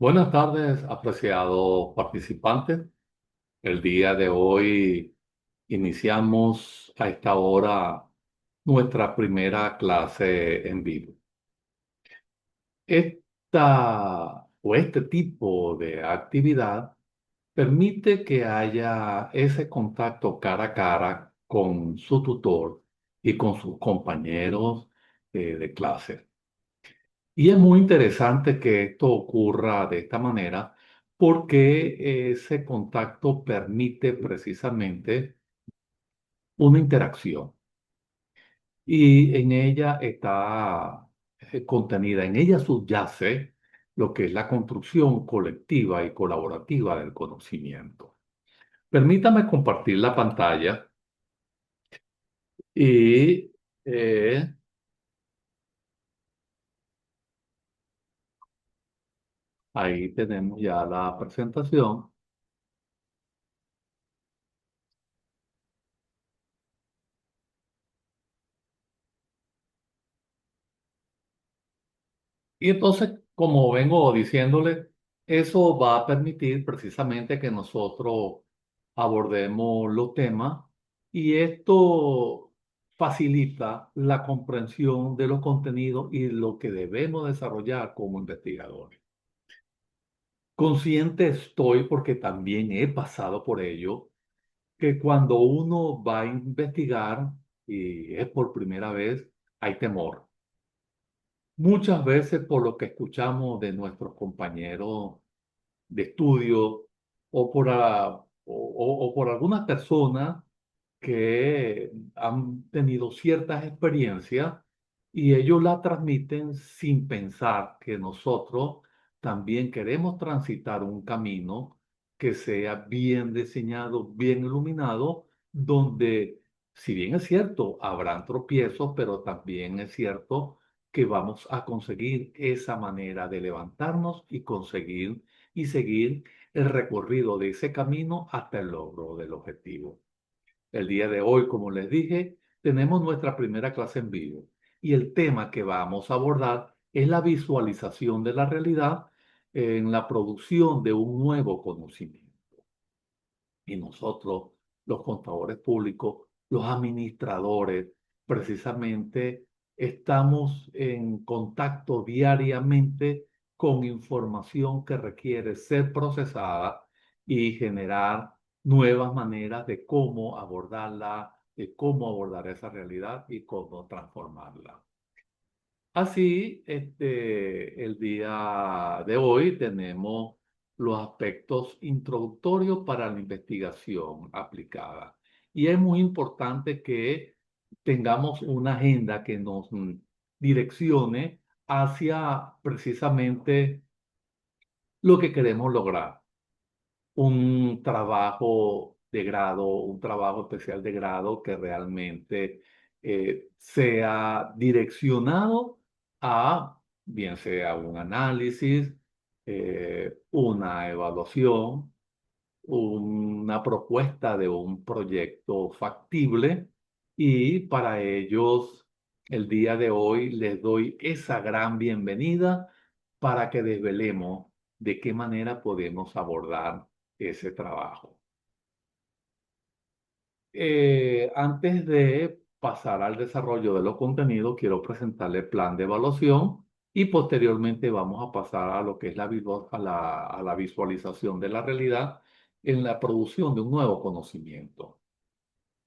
Buenas tardes, apreciados participantes. El día de hoy iniciamos a esta hora nuestra primera clase en vivo. Este tipo de actividad permite que haya ese contacto cara a cara con su tutor y con sus compañeros de clase. Y es muy interesante que esto ocurra de esta manera porque ese contacto permite precisamente una interacción y en ella está contenida, en ella subyace lo que es la construcción colectiva y colaborativa del conocimiento. Permítame compartir la pantalla y eh, ahí tenemos ya la presentación. Y entonces, como vengo diciéndole, eso va a permitir precisamente que nosotros abordemos los temas y esto facilita la comprensión de los contenidos y lo que debemos desarrollar como investigadores. Consciente estoy, porque también he pasado por ello, que cuando uno va a investigar y es por primera vez, hay temor. Muchas veces por lo que escuchamos de nuestros compañeros de estudio o por algunas personas que han tenido ciertas experiencias y ellos la transmiten sin pensar que nosotros también queremos transitar un camino que sea bien diseñado, bien iluminado, donde, si bien es cierto, habrán tropiezos, pero también es cierto que vamos a conseguir esa manera de levantarnos y conseguir y seguir el recorrido de ese camino hasta el logro del objetivo. El día de hoy, como les dije, tenemos nuestra primera clase en vivo y el tema que vamos a abordar es la visualización de la realidad en la producción de un nuevo conocimiento. Y nosotros, los contadores públicos, los administradores, precisamente estamos en contacto diariamente con información que requiere ser procesada y generar nuevas maneras de cómo abordarla, de cómo abordar esa realidad y cómo transformarla. Así, el día de hoy tenemos los aspectos introductorios para la investigación aplicada. Y es muy importante que tengamos una agenda que nos direccione hacia precisamente lo que queremos lograr. Un trabajo de grado, un trabajo especial de grado que realmente sea direccionado a, bien sea un análisis, una evaluación, una propuesta de un proyecto factible y para ellos el día de hoy les doy esa gran bienvenida para que desvelemos de qué manera podemos abordar ese trabajo. Antes de pasar al desarrollo de los contenidos, quiero presentarle el plan de evaluación y posteriormente vamos a pasar a lo que es a la visualización de la realidad en la producción de un nuevo conocimiento.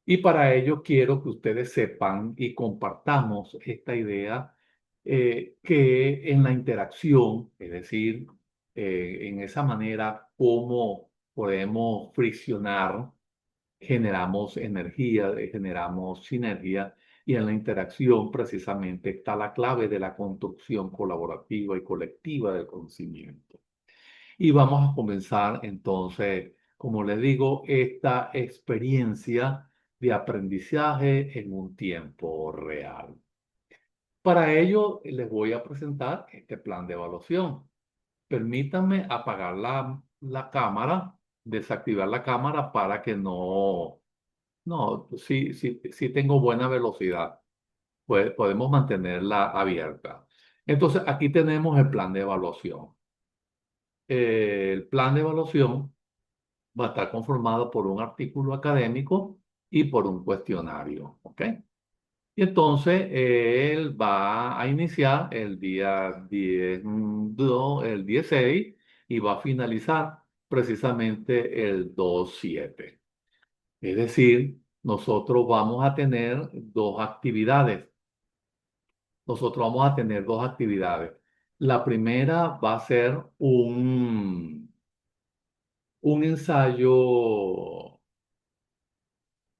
Y para ello quiero que ustedes sepan y compartamos esta idea que en la interacción, es decir, en esa manera cómo podemos friccionar, generamos energía, generamos sinergia y en la interacción precisamente está la clave de la construcción colaborativa y colectiva del conocimiento. Y vamos a comenzar entonces, como les digo, esta experiencia de aprendizaje en un tiempo real. Para ello, les voy a presentar este plan de evaluación. Permítanme apagar la cámara, desactivar la cámara para que no, sí tengo buena velocidad. Pues podemos mantenerla abierta. Entonces, aquí tenemos el plan de evaluación. El plan de evaluación va a estar conformado por un artículo académico y por un cuestionario, ¿ok? Y entonces él va a iniciar el día 10, el 16 y va a finalizar precisamente el 2/7. Es decir, nosotros vamos a tener dos actividades. Nosotros vamos a tener dos actividades. La primera va a ser un ensayo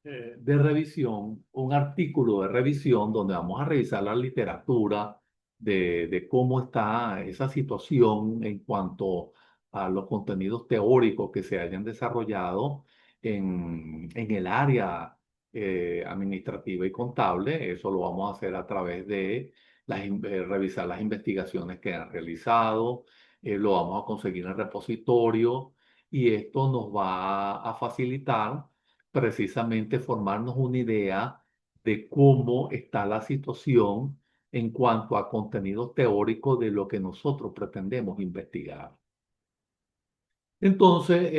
de revisión, un artículo de revisión donde vamos a revisar la literatura de cómo está esa situación en cuanto a los contenidos teóricos que se hayan desarrollado en el área administrativa y contable. Eso lo vamos a hacer a través de revisar las investigaciones que han realizado, lo vamos a conseguir en el repositorio y esto nos va a facilitar precisamente formarnos una idea de cómo está la situación en cuanto a contenidos teóricos de lo que nosotros pretendemos investigar. Entonces,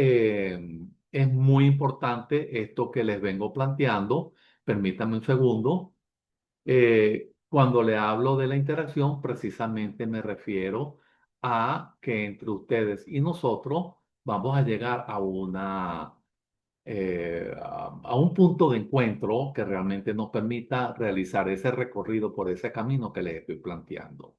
es muy importante esto que les vengo planteando. Permítanme un segundo. Cuando le hablo de la interacción, precisamente me refiero a que entre ustedes y nosotros vamos a llegar a un punto de encuentro que realmente nos permita realizar ese recorrido por ese camino que les estoy planteando.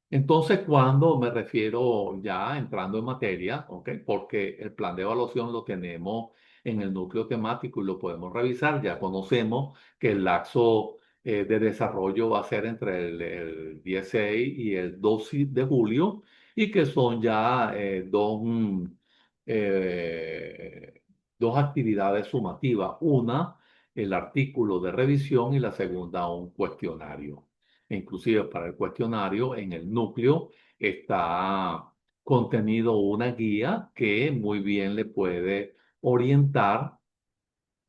Entonces, cuando me refiero ya entrando en materia, ¿ok? Porque el plan de evaluación lo tenemos en el núcleo temático y lo podemos revisar, ya conocemos que el lapso de desarrollo va a ser entre el 16 y el 12 de julio y que son ya eh, dos actividades sumativas. Una, el artículo de revisión y la segunda, un cuestionario. Inclusive para el cuestionario, en el núcleo está contenido una guía que muy bien le puede orientar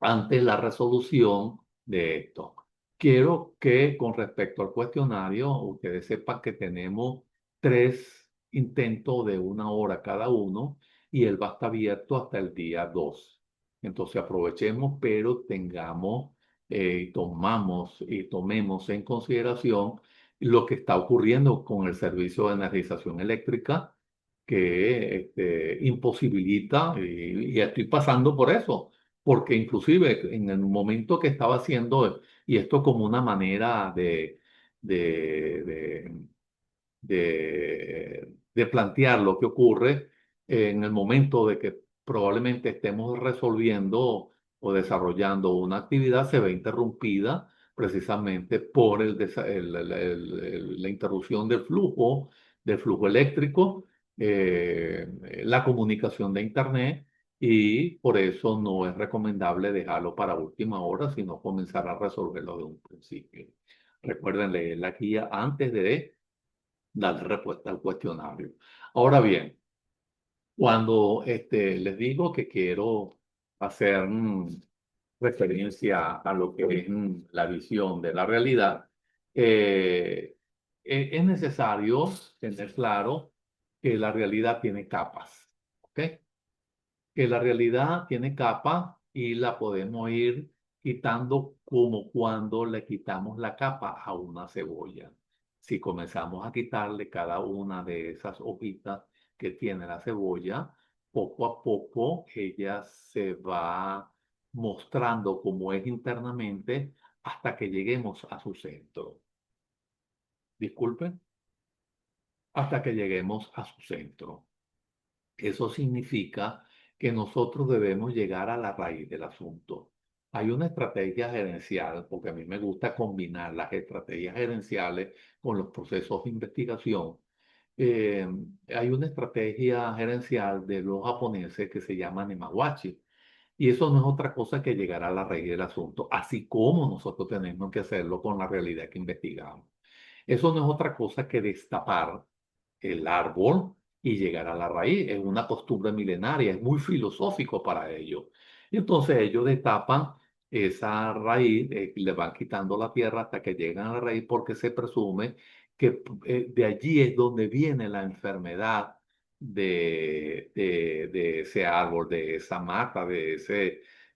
ante la resolución de esto. Quiero que con respecto al cuestionario, ustedes sepan que tenemos 3 intentos de 1 hora cada uno y él va a estar abierto hasta el día 2. Entonces aprovechemos, pero tomemos en consideración lo que está ocurriendo con el servicio de energización eléctrica que imposibilita, y estoy pasando por eso porque inclusive en el momento que estaba haciendo, y esto como una manera de, de, de plantear lo que ocurre, en el momento de que probablemente estemos resolviendo o desarrollando una actividad, se ve interrumpida precisamente por la interrupción del flujo eléctrico, la comunicación de Internet y por eso no es recomendable dejarlo para última hora, sino comenzar a resolverlo de un principio. Recuerden leer la guía antes de dar respuesta al cuestionario. Ahora bien, cuando les digo que quiero hacer referencia a lo que es la visión de la realidad, es necesario tener claro que la realidad tiene capas. ¿Ok? Que la realidad tiene capa y la podemos ir quitando como cuando le quitamos la capa a una cebolla. Si comenzamos a quitarle cada una de esas hojitas que tiene la cebolla, poco a poco ella se va mostrando como es internamente hasta que lleguemos a su centro. Disculpen, hasta que lleguemos a su centro. Eso significa que nosotros debemos llegar a la raíz del asunto. Hay una estrategia gerencial, porque a mí me gusta combinar las estrategias gerenciales con los procesos de investigación. Eh, Hay una estrategia gerencial de los japoneses que se llama Nemawachi. Y eso no es otra cosa que llegar a la raíz del asunto, así como nosotros tenemos que hacerlo con la realidad que investigamos. Eso no es otra cosa que destapar el árbol y llegar a la raíz. Es una costumbre milenaria, es muy filosófico para ellos. Y entonces ellos destapan esa raíz, le van quitando la tierra hasta que llegan a la raíz porque se presume que de allí es donde viene la enfermedad de ese árbol, de esa mata, de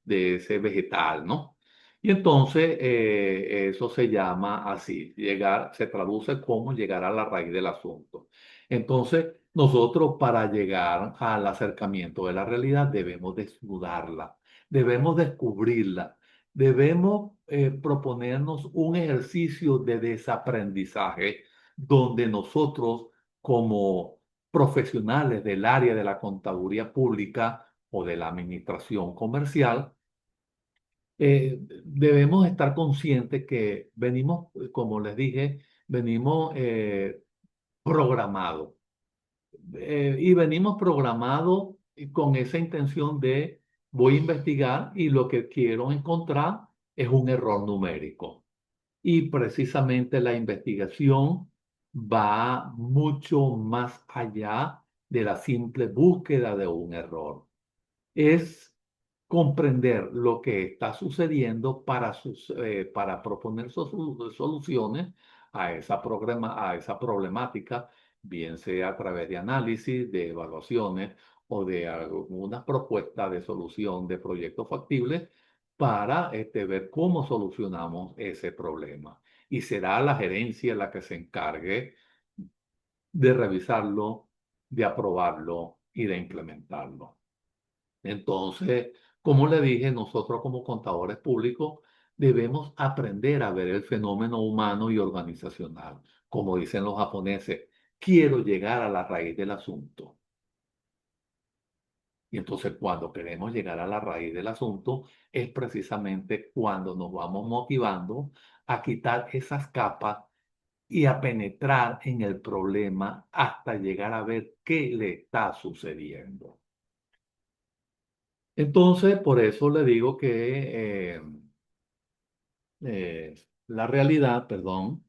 ese vegetal, ¿no? Y entonces eso se llama así, llegar, se traduce como llegar a la raíz del asunto. Entonces, nosotros para llegar al acercamiento de la realidad debemos desnudarla, debemos descubrirla, debemos proponernos un ejercicio de desaprendizaje donde nosotros como profesionales del área de la contaduría pública o de la administración comercial, debemos estar conscientes que venimos, como les dije, venimos programados. Y venimos programados con esa intención de voy a investigar y lo que quiero encontrar es un error numérico. Y precisamente la investigación va mucho más allá de la simple búsqueda de un error. Es comprender lo que está sucediendo para proponer soluciones a esa problemática, bien sea a través de análisis, de evaluaciones o de algunas propuestas de solución de proyectos factibles para ver cómo solucionamos ese problema. Y será la gerencia la que se encargue de revisarlo, de aprobarlo y de implementarlo. Entonces, como le dije, nosotros como contadores públicos debemos aprender a ver el fenómeno humano y organizacional. Como dicen los japoneses, quiero llegar a la raíz del asunto. Y entonces cuando queremos llegar a la raíz del asunto es precisamente cuando nos vamos motivando a quitar esas capas y a penetrar en el problema hasta llegar a ver qué le está sucediendo. Entonces, por eso le digo que la realidad, perdón,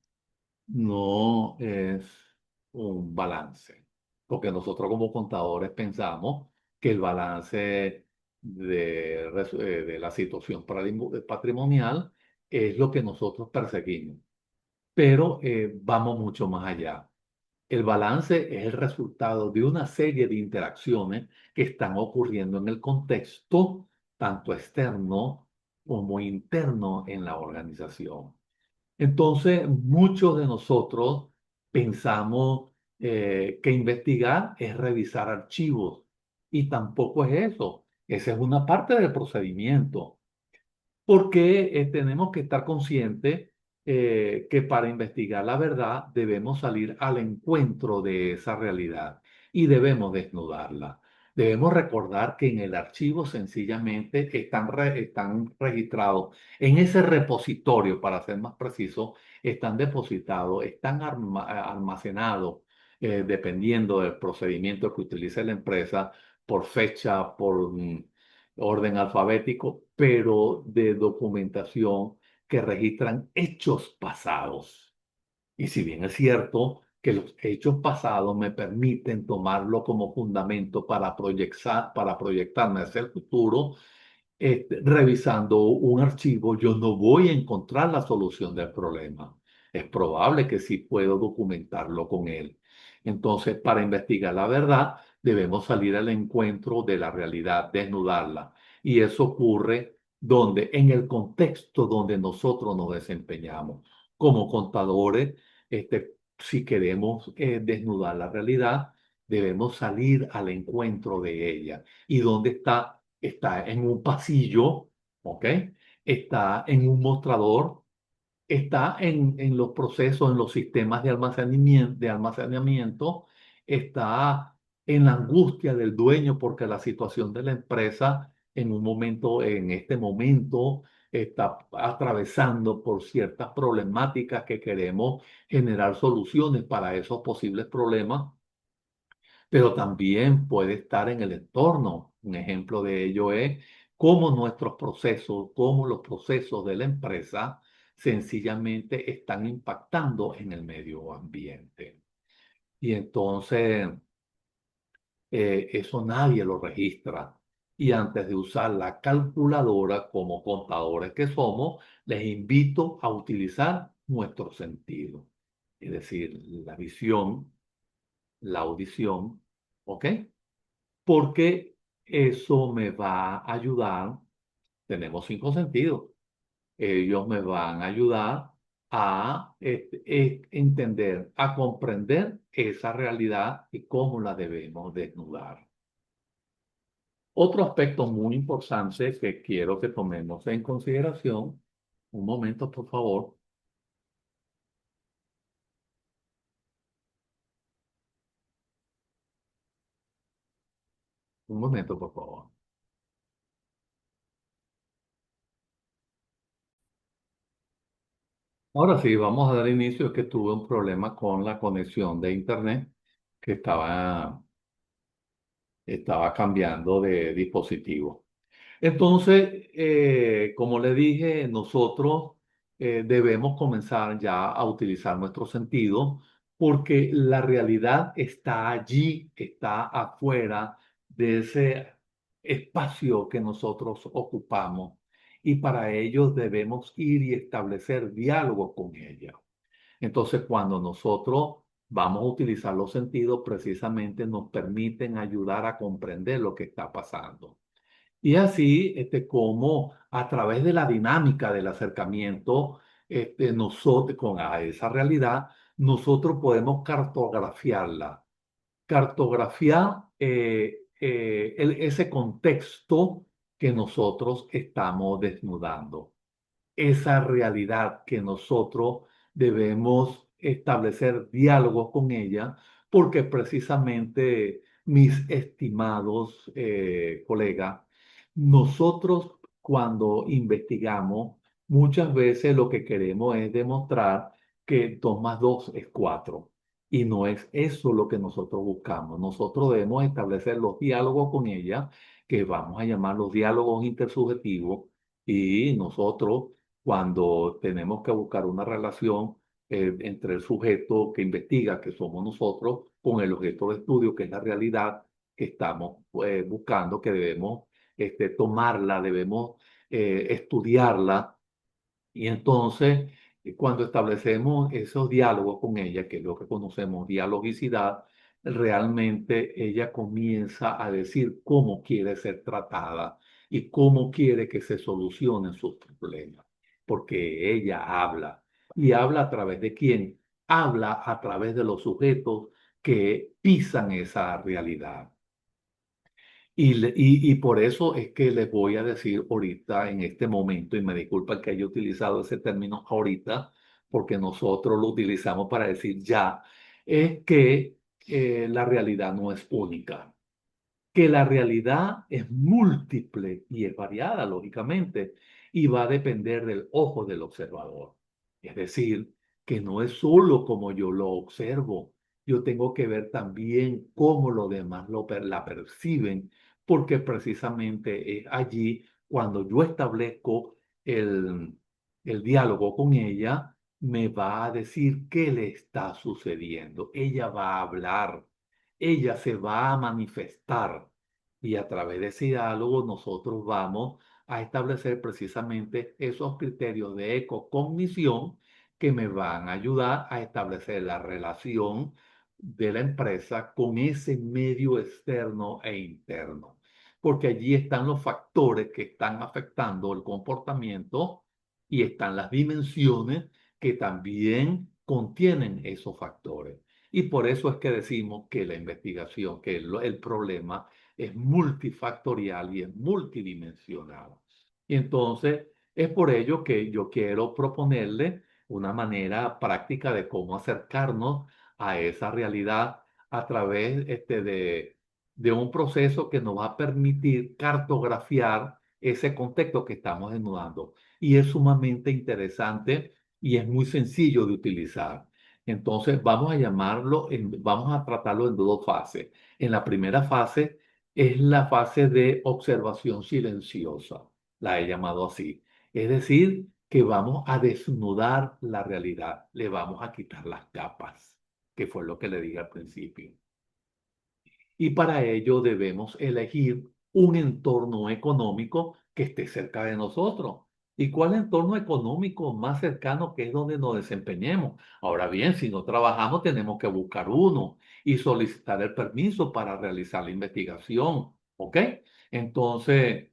no es un balance, porque nosotros como contadores pensamos que el balance de la situación patrimonial es lo que nosotros perseguimos, pero vamos mucho más allá. El balance es el resultado de una serie de interacciones que están ocurriendo en el contexto, tanto externo como interno en la organización. Entonces, muchos de nosotros pensamos que investigar es revisar archivos y tampoco es eso. Esa es una parte del procedimiento porque tenemos que estar conscientes que para investigar la verdad debemos salir al encuentro de esa realidad y debemos desnudarla. Debemos recordar que en el archivo sencillamente están registrados en ese repositorio, para ser más preciso, están depositados, están almacenados, dependiendo del procedimiento que utilice la empresa, por fecha, por orden alfabético, pero de documentación que registran hechos pasados. Y si bien es cierto que los hechos pasados me permiten tomarlo como fundamento para proyectarme hacia el futuro, revisando un archivo, yo no voy a encontrar la solución del problema. Es probable que sí puedo documentarlo con él. Entonces, para investigar la verdad, debemos salir al encuentro de la realidad, desnudarla. Y eso ocurre donde, en el contexto donde nosotros nos desempeñamos. Como contadores, si queremos desnudar la realidad, debemos salir al encuentro de ella. ¿Y dónde está? Está en un pasillo, ¿ok? Está en un mostrador, está en los procesos, en los sistemas de almacenamiento, está en la angustia del dueño porque la situación de la empresa en un momento, en este momento, está atravesando por ciertas problemáticas que queremos generar soluciones para esos posibles problemas, pero también puede estar en el entorno. Un ejemplo de ello es cómo nuestros procesos, cómo los procesos de la empresa sencillamente están impactando en el medio ambiente. Y entonces eso nadie lo registra. Y antes de usar la calculadora como contadores que somos, les invito a utilizar nuestro sentido, es decir, la visión, la audición ¿ok? Porque eso me va a ayudar, tenemos cinco sentidos, ellos me van a ayudar a entender, a comprender esa realidad y cómo la debemos desnudar. Otro aspecto muy importante que quiero que tomemos en consideración, un momento por favor, un momento por favor. Ahora sí, vamos a dar inicio. Es que tuve un problema con la conexión de internet que estaba cambiando de dispositivo. Entonces, como le dije, nosotros debemos comenzar ya a utilizar nuestro sentido porque la realidad está allí, está afuera de ese espacio que nosotros ocupamos y para ello debemos ir y establecer diálogo con ella. Entonces, cuando nosotros vamos a utilizar los sentidos, precisamente nos permiten ayudar a comprender lo que está pasando. Y así, como a través de la dinámica del acercamiento, nosotros con a esa realidad, nosotros podemos cartografiarla, cartografiar ese contexto que nosotros estamos desnudando, esa realidad que nosotros debemos establecer diálogos con ella, porque precisamente, mis estimados colegas, nosotros cuando investigamos, muchas veces lo que queremos es demostrar que 2 más 2 es 4. Y no es eso lo que nosotros buscamos. Nosotros debemos establecer los diálogos con ella, que vamos a llamar los diálogos intersubjetivos, y nosotros cuando tenemos que buscar una relación entre el sujeto que investiga, que somos nosotros, con el objeto de estudio, que es la realidad que estamos buscando, que debemos tomarla, debemos estudiarla y entonces, cuando establecemos esos diálogos con ella, que es lo que conocemos dialogicidad, realmente ella comienza a decir cómo quiere ser tratada y cómo quiere que se solucionen sus problemas. Porque ella habla. ¿Y habla a través de quién? Habla a través de los sujetos que pisan esa realidad. Y por eso es que les voy a decir ahorita, en este momento, y me disculpan que haya utilizado ese término ahorita, porque nosotros lo utilizamos para decir ya, es que la realidad no es única, que la realidad es múltiple y es variada, lógicamente, y va a depender del ojo del observador. Es decir, que no es solo como yo lo observo, yo tengo que ver también cómo los demás la perciben, porque precisamente es allí cuando yo establezco el, el diálogo con ella, me va a decir qué le está sucediendo. Ella va a hablar, ella se va a manifestar y a través de ese diálogo nosotros vamos a establecer precisamente esos criterios de ecocognición que me van a ayudar a establecer la relación de la empresa con ese medio externo e interno, porque allí están los factores que están afectando el comportamiento y están las dimensiones que también contienen esos factores. Y por eso es que decimos que la investigación, que el problema es multifactorial y es multidimensional. Y entonces es por ello que yo quiero proponerle una manera práctica de cómo acercarnos a esa realidad a través de un proceso que nos va a permitir cartografiar ese contexto que estamos desnudando. Y es sumamente interesante y es muy sencillo de utilizar. Entonces vamos a tratarlo en dos fases. En la primera fase es la fase de observación silenciosa, la he llamado así. Es decir, que vamos a desnudar la realidad, le vamos a quitar las capas, que fue lo que le dije al principio. Y para ello debemos elegir un entorno económico que esté cerca de nosotros. ¿Y cuál entorno económico más cercano que es donde nos desempeñemos? Ahora bien, si no trabajamos, tenemos que buscar uno y solicitar el permiso para realizar la investigación, ¿ok? Entonces,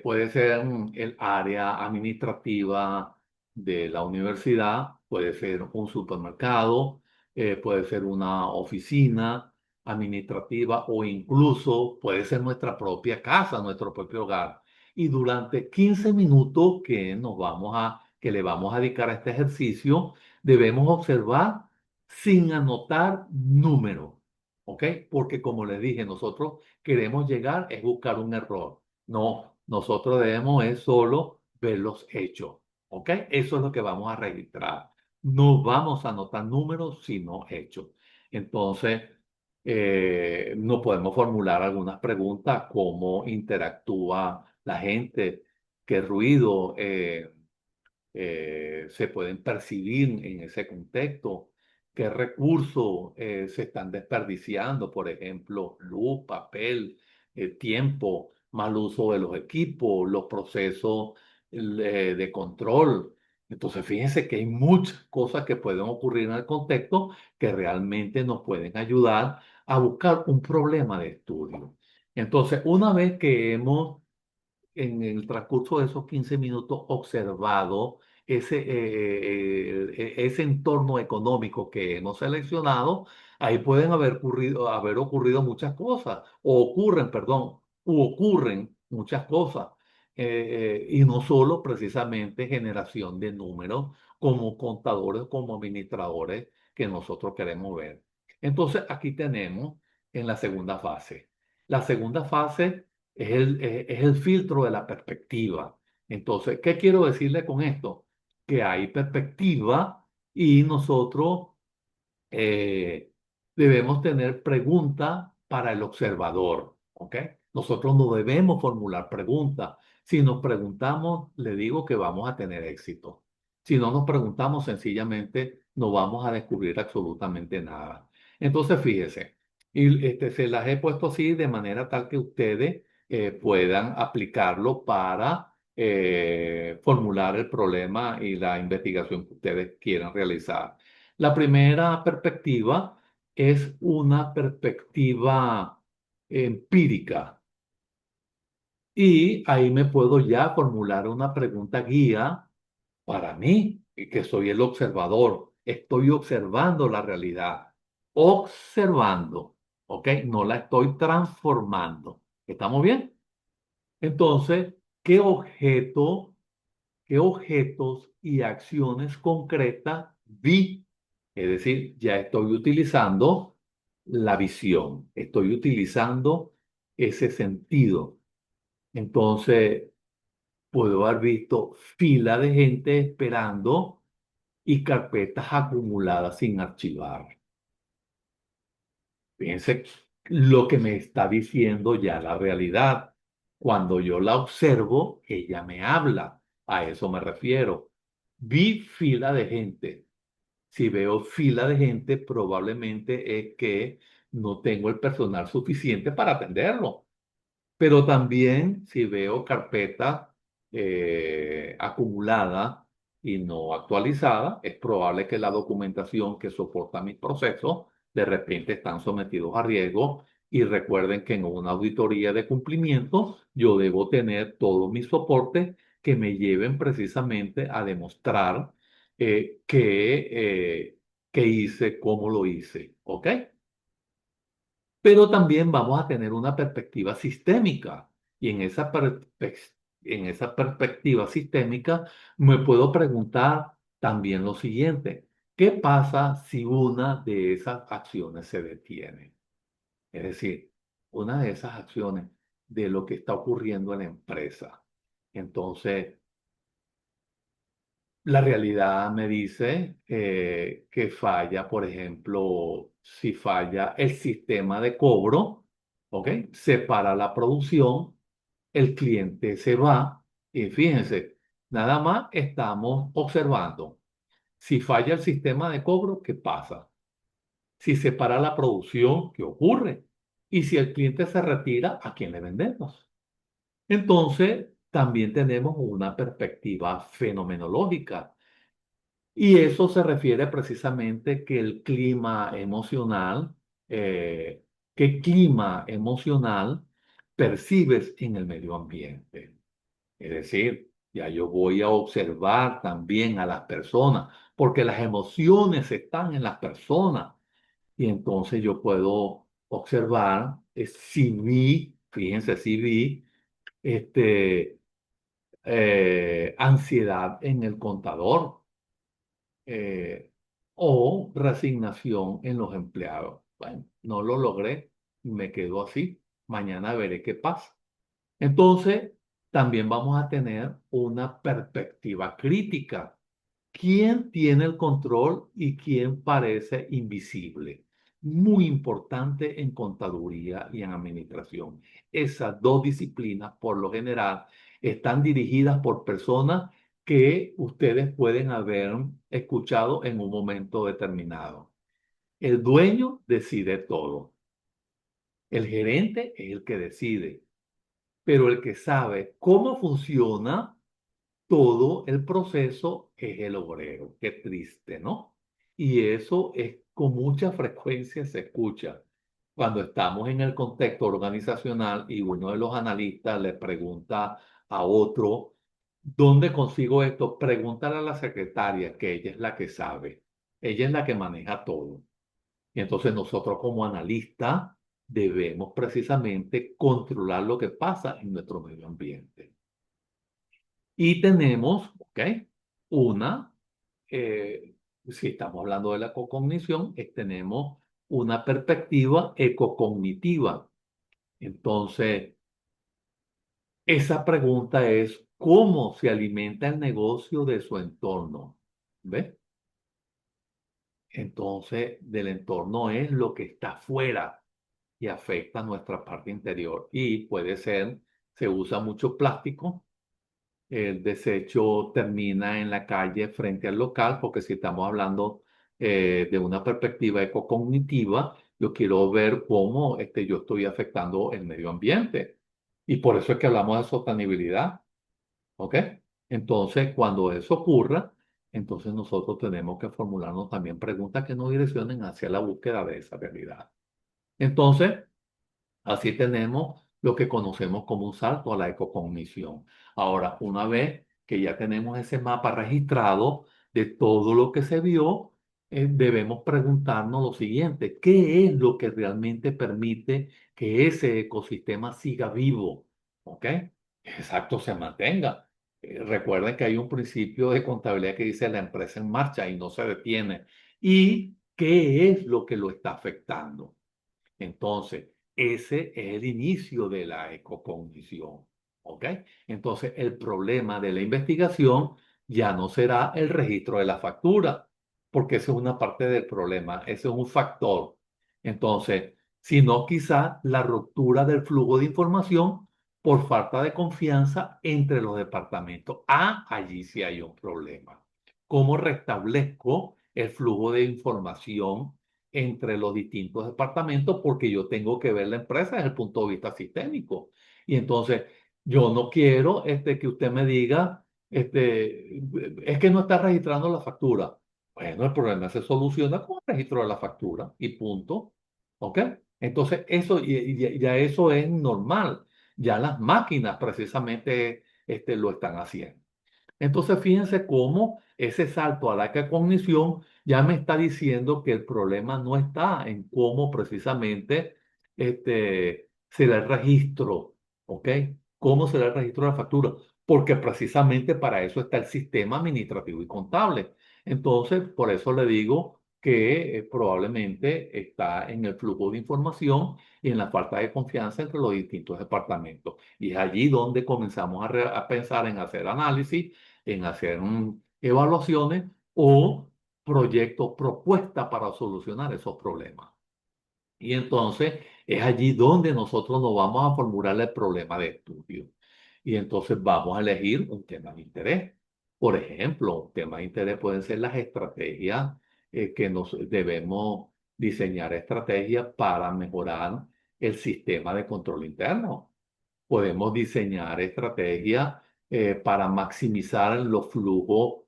puede ser el área administrativa de la universidad, puede ser un supermercado, puede ser una oficina administrativa o incluso puede ser nuestra propia casa, nuestro propio hogar. Y durante 15 minutos que le vamos a dedicar a este ejercicio, debemos observar sin anotar números, ¿ok? Porque como les dije, nosotros queremos llegar es buscar un error. No, nosotros debemos es solo ver los hechos, ¿ok? Eso es lo que vamos a registrar. No vamos a anotar números, sino hechos. Entonces, no podemos formular algunas preguntas, cómo interactúa la gente, qué ruido, se pueden percibir en ese contexto, qué recursos se están desperdiciando, por ejemplo, luz, papel, tiempo, mal uso de los equipos, los procesos de control. Entonces, fíjense que hay muchas cosas que pueden ocurrir en el contexto que realmente nos pueden ayudar a buscar un problema de estudio. Entonces, una vez que hemos en el transcurso de esos 15 minutos observado ese entorno económico que hemos seleccionado, ahí pueden haber ocurrido muchas cosas, o ocurren, perdón, u ocurren muchas cosas, y no solo precisamente generación de números como contadores, como administradores que nosotros queremos ver. Entonces, aquí tenemos en la segunda fase. La segunda fase es el filtro de la perspectiva. Entonces, ¿qué quiero decirle con esto? Que hay perspectiva y nosotros eh, debemos tener preguntas para el observador, ¿ok? Nosotros no debemos formular preguntas. Si nos preguntamos, le digo que vamos a tener éxito. Si no nos preguntamos, sencillamente no vamos a descubrir absolutamente nada. Entonces, fíjese, y se las he puesto así de manera tal que ustedes puedan aplicarlo para formular el problema y la investigación que ustedes quieran realizar. La primera perspectiva es una perspectiva empírica y ahí me puedo ya formular una pregunta guía para mí, que soy el observador. Estoy observando la realidad, observando, ¿ok? No la estoy transformando. ¿Estamos bien? Entonces, ¿qué objeto qué objetos y acciones concretas vi? Es decir, ya estoy utilizando la visión, estoy utilizando ese sentido. Entonces, puedo haber visto fila de gente esperando y carpetas acumuladas sin archivar. Fíjense lo que me está diciendo ya la realidad. Cuando yo la observo, ella me habla. A eso me refiero. Vi fila de gente. Si veo fila de gente, probablemente es que no tengo el personal suficiente para atenderlo. Pero también si veo carpeta acumulada y no actualizada, es probable que la documentación que soporta mis procesos de repente están sometidos a riesgo. Y recuerden que en una auditoría de cumplimiento yo debo tener todos mis soportes que me lleven precisamente a demostrar que hice, cómo lo hice. ¿Ok? Pero también vamos a tener una perspectiva sistémica. Y en esa perspectiva sistémica me puedo preguntar también lo siguiente: ¿qué pasa si una de esas acciones se detiene? Es decir, una de esas acciones de lo que está ocurriendo en la empresa. Entonces, la realidad me dice que falla, por ejemplo, si falla el sistema de cobro, ¿ok? Se para la producción, el cliente se va y fíjense, nada más estamos observando. Si falla el sistema de cobro, ¿qué pasa? Si se para la producción, ¿qué ocurre? Y si el cliente se retira, ¿a quién le vendemos? Entonces, también tenemos una perspectiva fenomenológica. Y eso se refiere precisamente que el clima emocional, qué clima emocional percibes en el medio ambiente. Es decir, ya yo voy a observar también a las personas, porque las emociones están en las personas. Y entonces yo puedo observar si vi, fíjense, si vi ansiedad en el contador, eh, o resignación en los empleados. Bueno, no lo logré, me quedo así. Mañana veré qué pasa. Entonces, también vamos a tener una perspectiva crítica. ¿Quién tiene el control y quién parece invisible? Muy importante en contaduría y en administración. Esas dos disciplinas, por lo general, están dirigidas por personas que ustedes pueden haber escuchado en un momento determinado. El dueño decide todo. El gerente es el que decide, pero el que sabe cómo funciona todo el proceso es el obrero. Qué triste, ¿no? Y eso es con mucha frecuencia se escucha cuando estamos en el contexto organizacional y uno de los analistas le pregunta a otro, ¿dónde consigo esto? Pregúntale a la secretaria, que ella es la que sabe. Ella es la que maneja todo. Y entonces nosotros como analistas debemos precisamente controlar lo que pasa en nuestro medio ambiente. Y tenemos, ¿ok? Una, si estamos hablando de la cognición, tenemos una perspectiva ecocognitiva. Entonces, esa pregunta es, ¿cómo se alimenta el negocio de su entorno? ¿Ves? Entonces, del entorno es lo que está afuera y afecta nuestra parte interior. Y puede ser, se usa mucho plástico. El desecho termina en la calle frente al local, porque si estamos hablando de una perspectiva ecocognitiva, yo quiero ver cómo yo estoy afectando el medio ambiente. Y por eso es que hablamos de sostenibilidad, ¿ok? Entonces, cuando eso ocurra, entonces nosotros tenemos que formularnos también preguntas que nos direccionen hacia la búsqueda de esa realidad. Entonces, así tenemos lo que conocemos como un salto a la ecocognición. Ahora, una vez que ya tenemos ese mapa registrado de todo lo que se vio, debemos preguntarnos lo siguiente: ¿qué es lo que realmente permite que ese ecosistema siga vivo? ¿Ok? Exacto, se mantenga. Recuerden que hay un principio de contabilidad que dice la empresa en marcha y no se detiene. ¿Y qué es lo que lo está afectando? Entonces, ese es el inicio de la ecocognición. ¿Ok? Entonces, el problema de la investigación ya no será el registro de la factura, porque eso es una parte del problema, ese es un factor. Entonces, sino quizá la ruptura del flujo de información por falta de confianza entre los departamentos. Ah, allí sí hay un problema. ¿Cómo restablezco el flujo de información entre los distintos departamentos? Porque yo tengo que ver la empresa desde el punto de vista sistémico? Y entonces, yo no quiero que usted me diga, es que no está registrando la factura. Bueno, el problema se soluciona con el registro de la factura y punto. ¿Ok? Entonces, eso ya eso es normal. Ya las máquinas precisamente lo están haciendo. Entonces, fíjense cómo ese salto a la cognición ya me está diciendo que el problema no está en cómo precisamente será el registro, ¿ok? ¿Cómo será el registro de la factura? Porque precisamente para eso está el sistema administrativo y contable. Entonces, por eso le digo que probablemente está en el flujo de información y en la falta de confianza entre los distintos departamentos. Y es allí donde comenzamos a pensar en hacer análisis, en hacer evaluaciones o proyectos, propuestas para solucionar esos problemas. Y entonces es allí donde nosotros nos vamos a formular el problema de estudio. Y entonces vamos a elegir un tema de interés. Por ejemplo, un tema de interés pueden ser las estrategias que nos debemos diseñar estrategias para mejorar el sistema de control interno. podemos diseñar estrategias para maximizar los flujos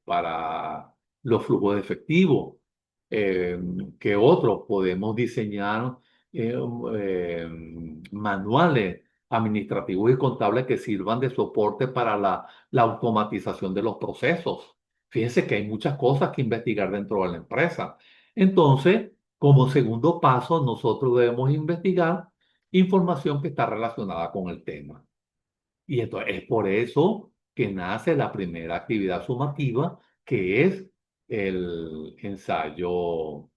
para los flujos de efectivo. ¿Qué otros? Podemos diseñar eh, eh, manuales administrativos y contables que sirvan de soporte para la automatización de los procesos. Fíjense que hay muchas cosas que investigar dentro de la empresa. Entonces, como segundo paso, nosotros debemos investigar información que está relacionada con el tema. Y entonces es por eso que nace la primera actividad sumativa, que es el ensayo,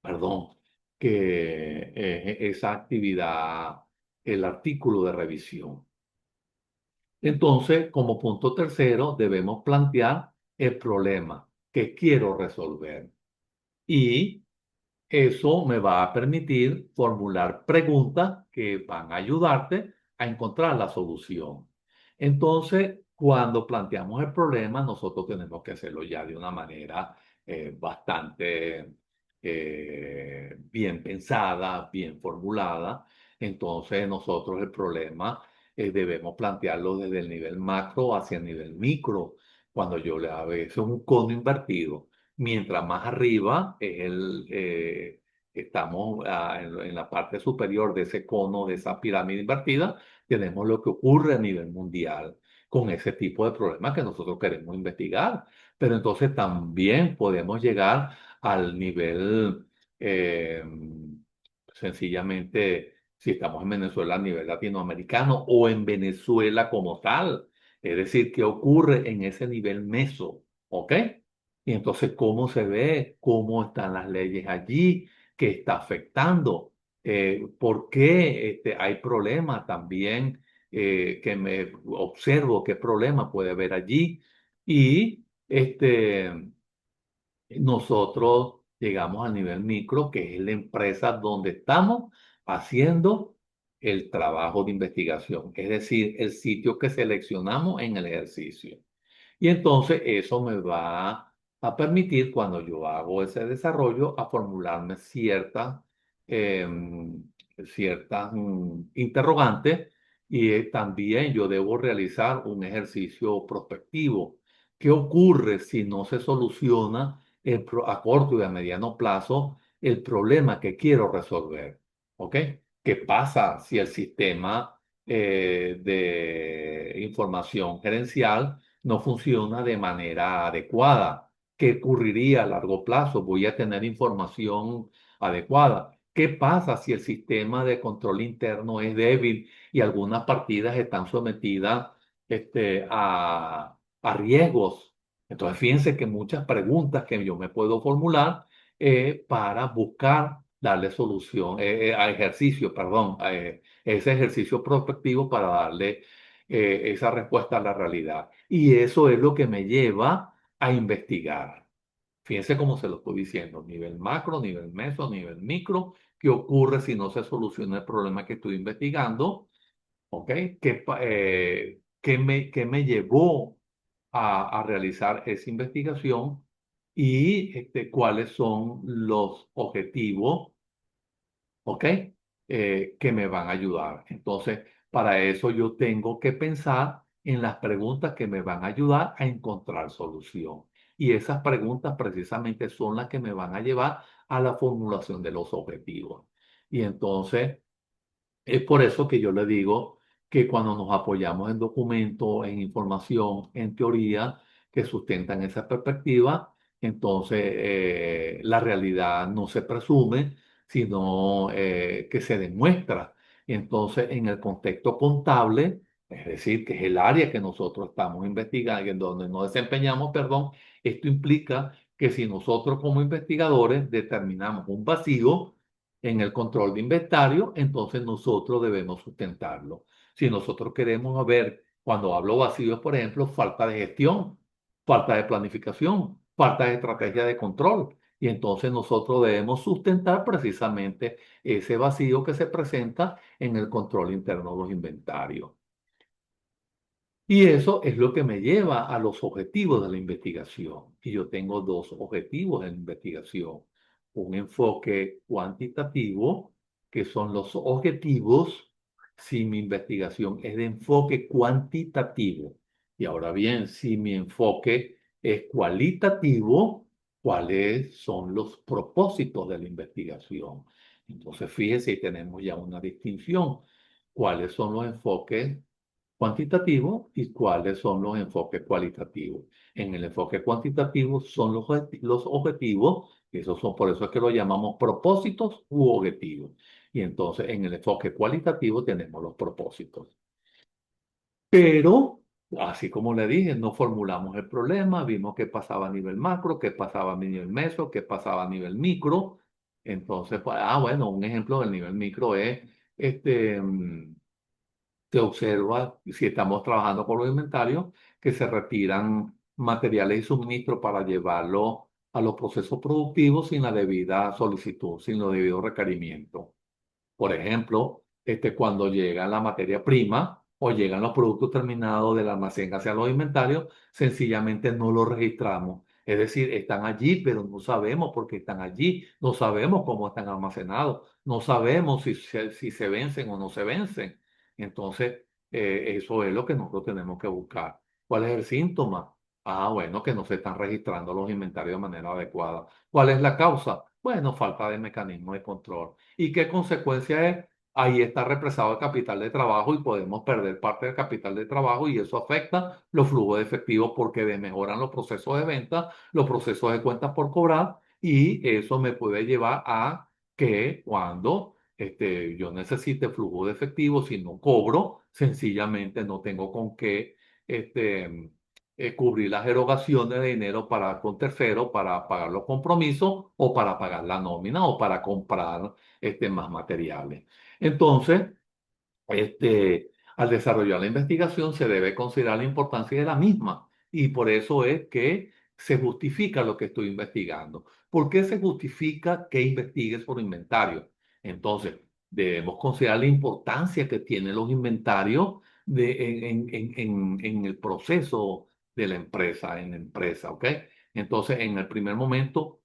perdón, que esa actividad, el artículo de revisión. Entonces, como punto tercero, debemos plantear el problema que quiero resolver. Y eso me va a permitir formular preguntas que van a ayudarte a encontrar la solución. Entonces, cuando planteamos el problema, nosotros tenemos que hacerlo ya de una manera bastante bien pensada, bien formulada. Entonces, nosotros el problema debemos plantearlo desde el nivel macro hacia el nivel micro. Cuando yo le hago eso, es un cono invertido. Mientras más arriba estamos en la parte superior de ese cono, de esa pirámide invertida, tenemos lo que ocurre a nivel mundial con ese tipo de problemas que nosotros queremos investigar. Pero entonces también podemos llegar al nivel, sencillamente, si estamos en Venezuela a nivel latinoamericano o en Venezuela como tal. Es decir, ¿qué ocurre en ese nivel meso? ¿Ok? Y entonces, ¿cómo se ve? ¿Cómo están las leyes allí? ¿Qué está afectando? ¿Por qué hay problemas también que me observo? ¿Qué problema puede haber allí? Y nosotros llegamos al nivel micro, que es la empresa donde estamos haciendo el trabajo de investigación, es decir, el sitio que seleccionamos en el ejercicio. Y entonces eso me va a permitir, cuando yo hago ese desarrollo, a formularme ciertas interrogantes y también yo debo realizar un ejercicio prospectivo. ¿Qué ocurre si no se soluciona a corto y a mediano plazo el problema que quiero resolver? ¿Ok? ¿Qué pasa si el sistema de información gerencial no funciona de manera adecuada? ¿Qué ocurriría a largo plazo? ¿Voy a tener información adecuada? ¿Qué pasa si el sistema de control interno es débil y algunas partidas están sometidas a riesgos? Entonces, fíjense que muchas preguntas que yo me puedo formular para buscar darle solución, a ejercicio, perdón, ese ejercicio prospectivo para darle esa respuesta a la realidad. Y eso es lo que me lleva a investigar. Fíjense cómo se lo estoy diciendo, nivel macro, nivel meso, nivel micro, qué ocurre si no se soluciona el problema que estoy investigando, ¿ok? ¿Qué me llevó a realizar esa investigación? Y cuáles son los objetivos, ¿ok? Que me van a ayudar. Entonces, para eso yo tengo que pensar en las preguntas que me van a ayudar a encontrar solución. Y esas preguntas precisamente son las que me van a llevar a la formulación de los objetivos. Y entonces, es por eso que yo le digo que cuando nos apoyamos en documentos, en información, en teoría que sustentan esa perspectiva, entonces la realidad no se presume, sino que se demuestra. Entonces, en el contexto contable, es decir, que es el área que nosotros estamos investigando, en donde nos desempeñamos, perdón, esto implica que si nosotros como investigadores determinamos un vacío, en el control de inventario, entonces nosotros debemos sustentarlo. Si nosotros queremos ver, cuando hablo vacíos, por ejemplo, falta de gestión, falta de planificación, falta de estrategia de control. Y entonces nosotros debemos sustentar precisamente ese vacío que se presenta en el control interno de los inventarios. Y eso es lo que me lleva a los objetivos de la investigación. Y yo tengo dos objetivos de la investigación. Un enfoque cuantitativo que son los objetivos, si mi investigación es de enfoque cuantitativo. Y ahora bien, si mi enfoque es cualitativo, ¿cuáles son los propósitos de la investigación? Entonces, fíjese, tenemos ya una distinción. ¿Cuáles son los enfoques cuantitativos y cuáles son los enfoques cualitativos? En el enfoque cuantitativo son los objetivos, y esos son, por eso es que lo llamamos propósitos u objetivos. Y entonces en el enfoque cualitativo tenemos los propósitos. Pero, así como le dije, no formulamos el problema, vimos qué pasaba a nivel macro, qué pasaba a nivel meso, qué pasaba a nivel micro. Entonces, pues, bueno, un ejemplo del nivel micro es, este, se observa, si estamos trabajando con los inventarios, que se retiran materiales y suministros para llevarlo a los procesos productivos sin la debida solicitud, sin los debidos requerimientos. Por ejemplo, cuando llega la materia prima o llegan los productos terminados del almacén hacia los inventarios, sencillamente no los registramos. Es decir, están allí, pero no sabemos por qué están allí, no sabemos cómo están almacenados, no sabemos si se vencen o no se vencen. Entonces, eso es lo que nosotros tenemos que buscar. ¿Cuál es el síntoma? Bueno, que no se están registrando los inventarios de manera adecuada. ¿Cuál es la causa? Bueno, falta de mecanismo de control. ¿Y qué consecuencia es? Ahí está represado el capital de trabajo y podemos perder parte del capital de trabajo y eso afecta los flujos de efectivo porque desmejoran los procesos de venta, los procesos de cuentas por cobrar y eso me puede llevar a que cuando yo necesite flujo de efectivo, si no cobro, sencillamente no tengo con qué este, cubrir las erogaciones de dinero para con terceros, para pagar los compromisos o para pagar la nómina o para comprar más materiales. Entonces, al desarrollar la investigación se debe considerar la importancia de la misma y por eso es que se justifica lo que estoy investigando. ¿Por qué se justifica que investigues por inventario? Entonces, debemos considerar la importancia que tienen los inventarios en el proceso de la empresa, ¿ok? Entonces, en el primer momento,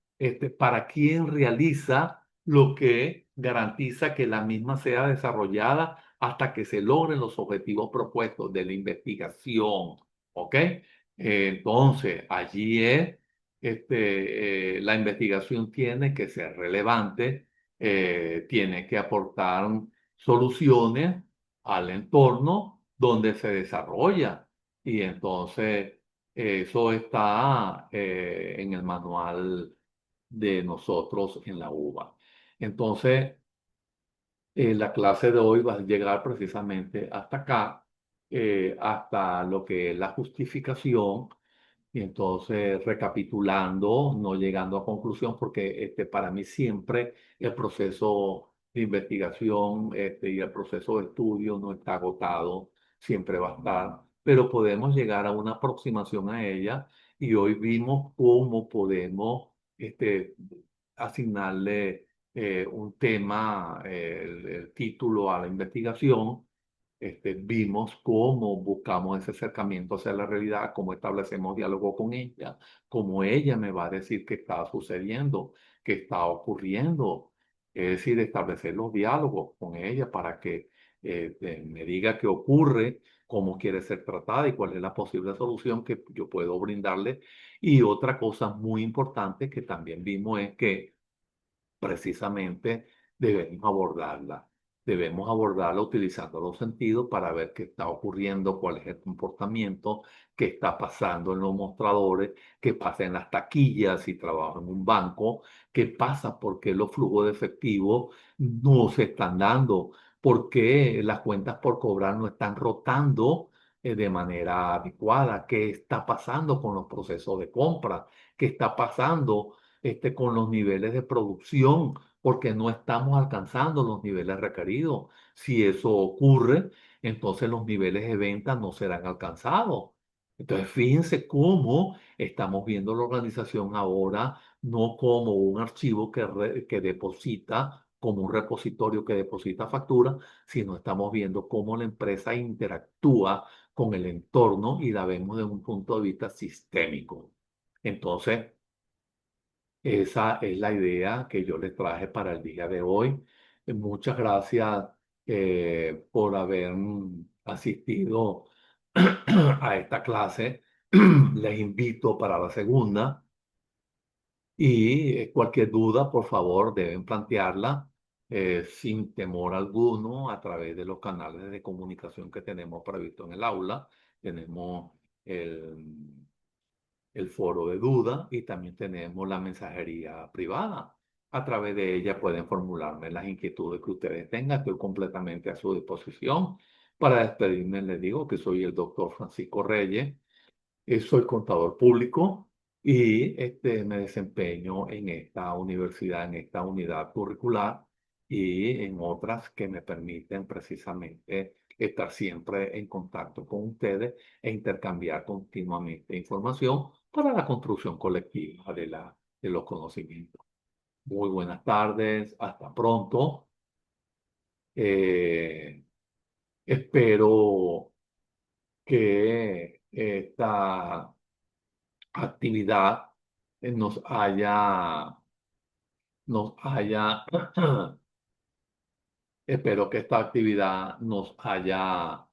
¿para quién realiza lo que garantiza que la misma sea desarrollada hasta que se logren los objetivos propuestos de la investigación? ¿Ok? Entonces, allí es, la investigación tiene que ser relevante, tiene que aportar soluciones al entorno donde se desarrolla. Y entonces, eso está en el manual de nosotros en la UBA. Entonces, la clase de hoy va a llegar precisamente hasta acá, hasta lo que es la justificación y entonces, recapitulando, no llegando a conclusión, porque para mí siempre el proceso de investigación y el proceso de estudio no está agotado, siempre va a estar, pero podemos llegar a una aproximación a ella y hoy vimos cómo podemos asignarle un tema, el título a la investigación. Vimos cómo buscamos ese acercamiento hacia la realidad, cómo establecemos diálogo con ella, cómo ella me va a decir qué está sucediendo, qué está ocurriendo. Es decir, establecer los diálogos con ella para que me diga qué ocurre, cómo quiere ser tratada y cuál es la posible solución que yo puedo brindarle. Y otra cosa muy importante que también vimos es que precisamente debemos abordarla. Debemos abordarla utilizando los sentidos para ver qué está ocurriendo, cuál es el comportamiento, qué está pasando en los mostradores, qué pasa en las taquillas si trabajo en un banco, qué pasa, por qué los flujos de efectivo no se están dando, por qué las cuentas por cobrar no están rotando de manera adecuada, qué está pasando con los procesos de compra, qué está pasando con los niveles de producción, porque no estamos alcanzando los niveles requeridos. Si eso ocurre, entonces los niveles de venta no serán alcanzados. Entonces, fíjense cómo estamos viendo la organización ahora, no como un archivo que deposita, como un repositorio que deposita factura, sino estamos viendo cómo la empresa interactúa con el entorno y la vemos desde un punto de vista sistémico. Entonces, esa es la idea que yo les traje para el día de hoy. Muchas gracias por haber asistido a esta clase. Les invito para la segunda y cualquier duda, por favor, deben plantearla sin temor alguno a través de los canales de comunicación que tenemos previsto en el aula. Tenemos el el foro de duda y también tenemos la mensajería privada. A través de ella pueden formularme las inquietudes que ustedes tengan. Estoy completamente a su disposición. Para despedirme, les digo que soy el doctor Francisco Reyes, soy contador público y me desempeño en esta universidad, en esta unidad curricular y en otras que me permiten precisamente estar siempre en contacto con ustedes e intercambiar continuamente información para la construcción colectiva de los conocimientos. Muy buenas tardes, hasta pronto. Eh, espero que esta actividad nos haya, espero que esta actividad nos haya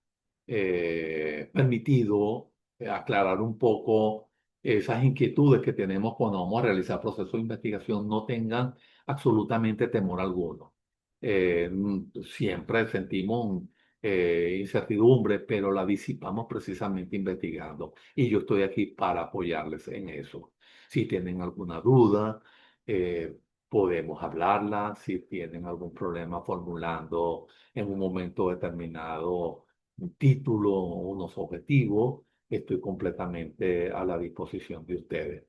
permitido aclarar un poco esas inquietudes que tenemos cuando vamos a realizar procesos de investigación. No tengan absolutamente temor alguno. Siempre sentimos incertidumbre, pero la disipamos precisamente investigando. Y yo estoy aquí para apoyarles en eso. Si tienen alguna duda, eh, podemos hablarla. Si tienen algún problema formulando en un momento determinado un título o unos objetivos, estoy completamente a la disposición de ustedes.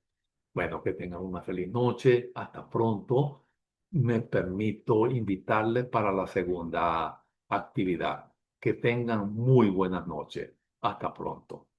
Bueno, que tengan una feliz noche. Hasta pronto. Me permito invitarles para la segunda actividad. Que tengan muy buenas noches. Hasta pronto.